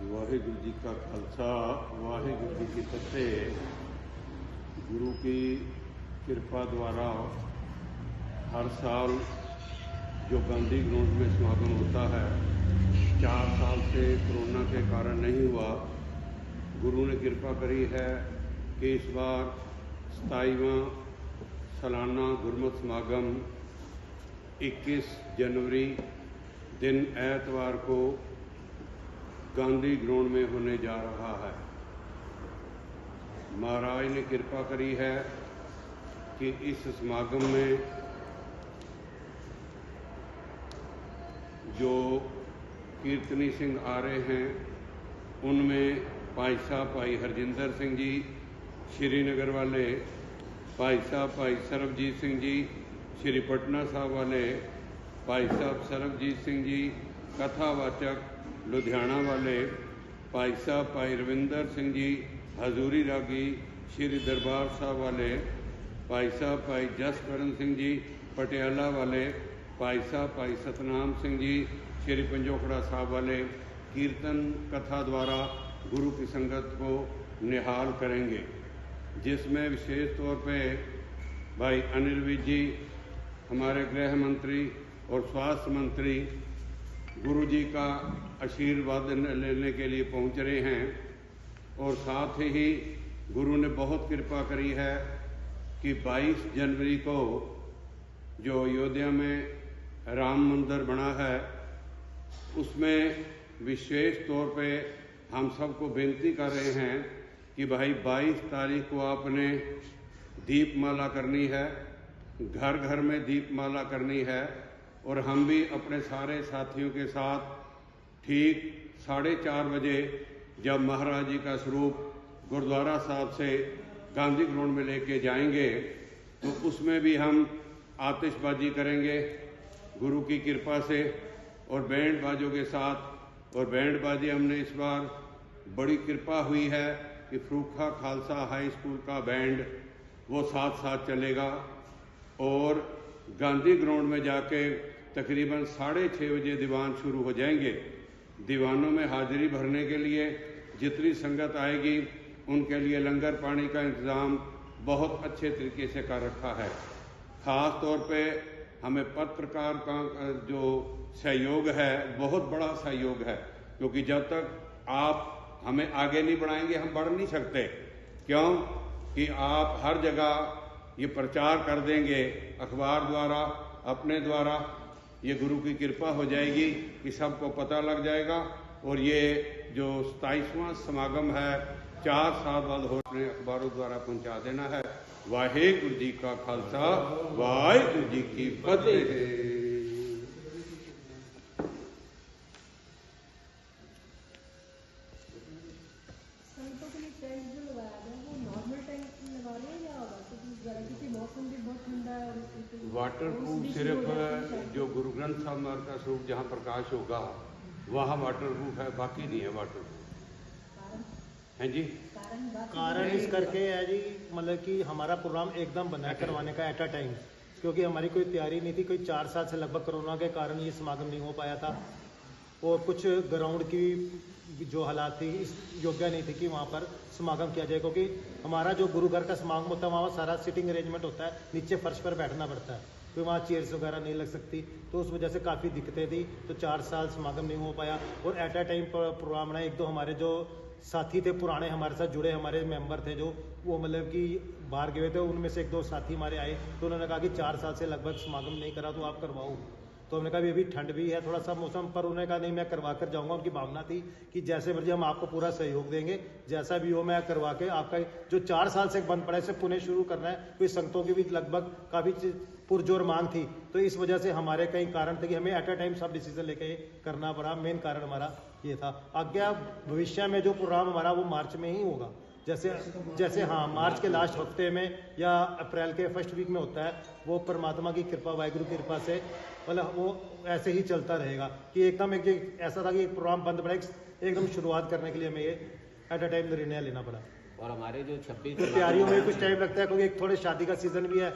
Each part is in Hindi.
वाहिगुरु जी का खालसा वाहिगुरु जी की फतेह। गुरु की कृपा द्वारा हर साल जो गांधी ग्राउंड में समागम होता है 4 साल से कोरोना के कारण नहीं हुआ। गुरु ने कृपा करी है कि इस बार 27वां सालाना गुरमत समागम 21 जनवरी दिन एतवार को गांधी ग्राउंड में होने जा रहा है। महाराज ने कृपा करी है कि इस समागम में जो कीर्तनी सिंह आ रहे हैं उनमें भाई साहब भाई हरजिंदर सिंह जी श्रीनगर वाले, भाई साहब भाई सरबजीत सिंह जी श्री पटना साहब वाले, भाई साहब सरबजीत सिंह जी कथावाचक लुधियाना वाले, भाई साहब भाई रविंदर सिंह जी हजूरी रागी श्री दरबार साहब वाले, भाई साहब भाई जसकरण सिंह जी पटियाला वाले, भाई साहब भाई सतनाम सिंह जी श्री पंजोखड़ा साहब वाले कीर्तन कथा द्वारा गुरु की संगत को निहाल करेंगे, जिसमें विशेष तौर पे भाई अनिल विज जी हमारे गृह मंत्री और स्वास्थ्य मंत्री गुरु जी का आशीर्वाद लेने के लिए पहुंच रहे हैं। और साथ ही गुरु ने बहुत कृपा करी है कि 22 जनवरी को जो अयोध्या में राम मंदिर बना है उसमें विशेष तौर पे हम सबको बेनती कर रहे हैं कि भाई 22 तारीख को आपने दीपमाला करनी है, घर घर में दीपमाला करनी है। और हम भी अपने सारे साथियों के साथ ठीक 4:30 बजे जब महाराज जी का स्वरूप गुरुद्वारा साहब से गांधी ग्राउंड में लेके जाएंगे तो उसमें भी हम आतिशबाजी करेंगे गुरु की कृपा से और बैंड बाजों के साथ। और बैंड बाजी हमने इस बार बड़ी कृपा हुई है कि फरूखा खालसा हाई स्कूल का बैंड वो साथ साथ चलेगा। और गांधी ग्राउंड में जाके तकरीबन 6:30 बजे दीवान शुरू हो जाएंगे। दीवानों में हाजिरी भरने के लिए जितनी संगत आएगी उनके लिए लंगर पानी का इंतज़ाम बहुत अच्छे तरीके से कर रखा है। ख़ास तौर पे हमें पत्रकार का जो सहयोग है बहुत बड़ा सहयोग है, क्योंकि जब तक आप हमें आगे नहीं बढ़ाएंगे हम बढ़ नहीं सकते। क्यों कि आप हर जगह ये प्रचार कर देंगे अखबार द्वारा अपने द्वारा, ये गुरु की कृपा हो जाएगी कि सबको पता लग जाएगा। और ये जो 27वां समागम है 4 साल बाद होने अखबारों द्वारा पहुंचा देना है। वाहिगुरु जी का खालसा वाहिगुरु जी की फतेह। वाटर प्रूफ सिर्फ जो गुरु ग्रंथ साहब महाराज का स्वरूप जहाँ प्रकाश होगा वहाँ वाटर प्रूफ है, बाकी नहीं है वाटर प्रूफ। हैं जी कारण इस करके है जी, मतलब कि हमारा प्रोग्राम एकदम बना करवाने का एट अ टाइम, क्योंकि हमारी कोई तैयारी नहीं थी। कोई 4 साल से लगभग कोरोना के कारण ये समागम नहीं हो पाया था और कुछ ग्राउंड की जो हालात थी इस योग्य नहीं थी कि वहाँ पर समागम किया जाए, क्योंकि हमारा जो गुरु घर का समागम होता है वहाँ सारा सिटिंग अरेंजमेंट होता है, नीचे फर्श पर बैठना पड़ता है, तो वहाँ चेयर्स वगैरह नहीं लग सकती, तो उस वजह से काफ़ी दिक्कतें थी। तो 4 साल समागम नहीं हो पाया और एट अ टाइम प्रोग्राम बनाए। 1-2 हमारे जो साथी थे पुराने हमारे साथ जुड़े हमारे मेंबर थे जो वो मतलब कि बाहर गए थे, उनमें से 1-2 साथी हमारे आए तो उन्होंने कहा कि 4 साल से लगभग समागम नहीं करा तो आप करवाओ। तो हमने कहा अभी ठंड भी है थोड़ा सा मौसम, पर उन्होंने कहा नहीं मैं करवा कर जाऊंगा। उनकी भावना थी कि जैसे मर्जी हम आपको पूरा सहयोग देंगे, जैसा भी हो मैं करवा के आपका जो 4 साल से बंद पड़ा है इसे पुनः शुरू करना है। कोई संगतों की भी लगभग काफ़ी पुरजोर मांग थी, तो इस वजह से हमारे कई कारण थे कि हमें एट अ टाइम सब डिसीजन लेके करना पड़ा। मेन कारण हमारा ये था। आगे भविष्य में जो प्रोग्राम हमारा वो मार्च में ही होगा, जैसे हाँ मार्च के लास्ट हफ्ते में या अप्रैल के फर्स्ट वीक में होता है, वो परमात्मा की कृपा वाहिगुरु की कृपा से मतलब वो ऐसे ही चलता रहेगा। कि एकदम एक ऐसा था कि एक प्रोग्राम बंद पड़ा, एकदम शुरुआत करने के लिए हमें ये एट अ टाइम निर्णय लेना पड़ा। और हमारे जो 26 तैयारियों में कुछ टाइम लगता है, क्योंकि एक थोड़े शादी का सीजन भी है।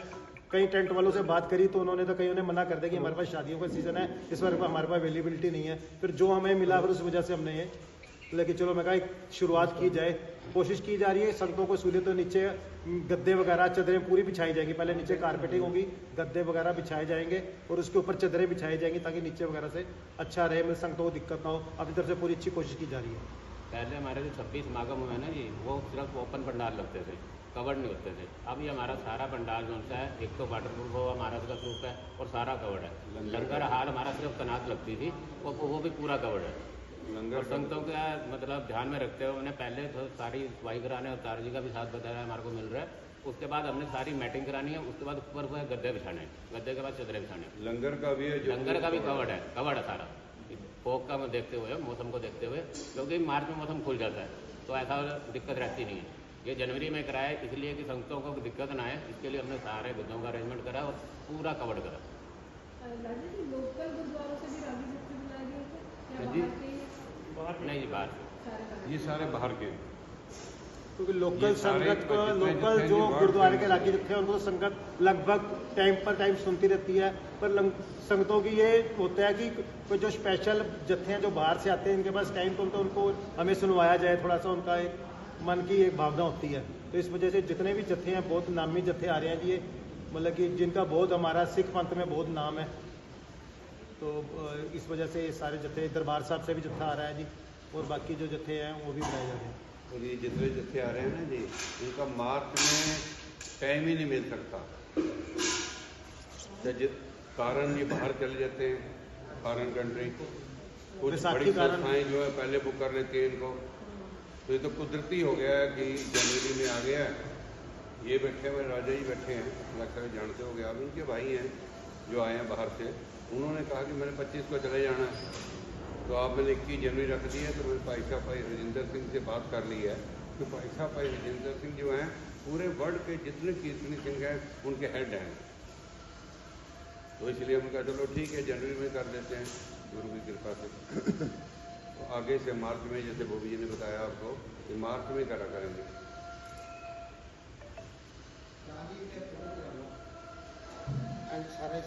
कई टेंट वालों से बात करी तो उन्होंने तो कईयों ने मना कर दिया कि हमारे पास शादियों का सीजन है, इस बार हमारे पास अवेलेबिलिटी नहीं है। फिर जो हमें मिला फिर उस वजह से हमने ये लेकिन चलो मैं कहा एक शुरुआत की जाए, कोशिश की जा रही है। संगतों को सहूलियत तो नीचे गद्दे वगैरह चदरें पूरी बिछाई जाएंगी, पहले नीचे कारपेटिंग होगी, गद्दे वगैरह बिछाए जाएंगे और उसके ऊपर चदरें बिछाई जाएंगी ताकि नीचे वगैरह से अच्छा रहे, मतलब संगतों को दिक्कत ना हो। अपनी तरफ से पूरी अच्छी कोशिश की जा रही है। पहले हमारे जो 26 समागम हुए ना जी, वो सिर्फ ओपन पंडाल लगते थे, कवर्ड नहीं होते थे। अब ये हमारा सारा पंडाल जो सा है, एक तो वाटर प्रूफ हो, हमारा उसका प्रूफ है और सारा कवर्ड है। लंगर हाल हमारा सिर्फ कनात लगती थी, वो भी पूरा कवर्ड है। लंगर और संगतों का मतलब ध्यान में रखते हुए हमने पहले तो सारी सफाई कराने, अवतार जी का भी साथ बताया हमारे को मिल रहा है। उसके बाद हमने सारी मैटिंग करानी है, उसके बाद ऊपर हुआ गद्दे बिछाने हैं, गद्दे के बाद चदरें बिछाने हैं। लंगर का भी है, लंगर का भी कवर्ड है सारा, फोक का देखते हुए, मौसम को देखते हुए, क्योंकि मार्च में मौसम खुल जाता है तो ऐसा दिक्कत रहती नहीं है। ये जनवरी में कराया इसलिए कि संगतों को दिक्कत ना आए, इसके लिए हमने सारे गद्दों का अरेंजमेंट करा और पूरा कवर्ड करा। लोकल गुरुद्वारों से भी रागी जत्थे बुलाए गए थे या जी। बाहर के? नहीं जी, बाहर ये सारे बाहर के हैं। क्योंकि लोकल ये सारे संगत को, जितने लोकल जितने जो भी गुरुद्वारे वार्ड के रागी जत्थे हैं उनको तो संगत लगभग टाइम पर टाइम सुनती रहती है। पर संगतों की ये होता है कि कोई जो स्पेशल जत्थे हैं जो बाहर से आते हैं, इनके पास टाइम तो उनको हमें सुनवाया जाए, थोड़ा सा उनका एक मन की एक भावना होती है। तो इस वजह से जितने भी जत्थे हैं, बहुत नामी जत्थे आ रहे हैं जी, ये मतलब कि जिनका बहुत हमारा सिख पंथ में बहुत नाम है। तो इस वजह से ये सारे जत्थे, दरबार साहब से भी जत्था आ रहा है जी, और बाकी जो जत्थे हैं वो भी बुलाए जा रहे हैं। और ये जितने जत्थे आ रहे हैं ना जी, उनका मार्च में टाइम ही नहीं मिल सकता। कारण ये बाहर चले जाते हैं, फॉरेन कंट्री, कुछ वैसाखी बड़ी कारण- संस्थाएं जो है पहले बुक कर लेती हैं इनको। तो ये तो कुदरती हो गया है कि जनवरी में आ गया है। ये बैठे हुए राजा जी बैठे हैं, लगता है जानते हो गया, अब इनके भाई हैं जो आए हैं बाहर से, उन्होंने कहा कि मैंने 25 को चले जाना है, तो आप मैंने 21 जनवरी रख दी है। तो मैंने भाई साहब भाई राजेंद्र सिंह से बात कर ली है कि भाई साहब भाई राजेंद्र सिंह जो हैं पूरे वर्ल्ड के जितने कीर्तनी सिंह हैं उनके हेड हैं। तो इसलिए हमने कहा चलो ठीक है, जनवरी में कर देते हैं गुरु की कृपा से। तो आगे से मार्च में, जैसे बोबी जी ने बताया आपको, कि मार्च में करा करेंगे। सारा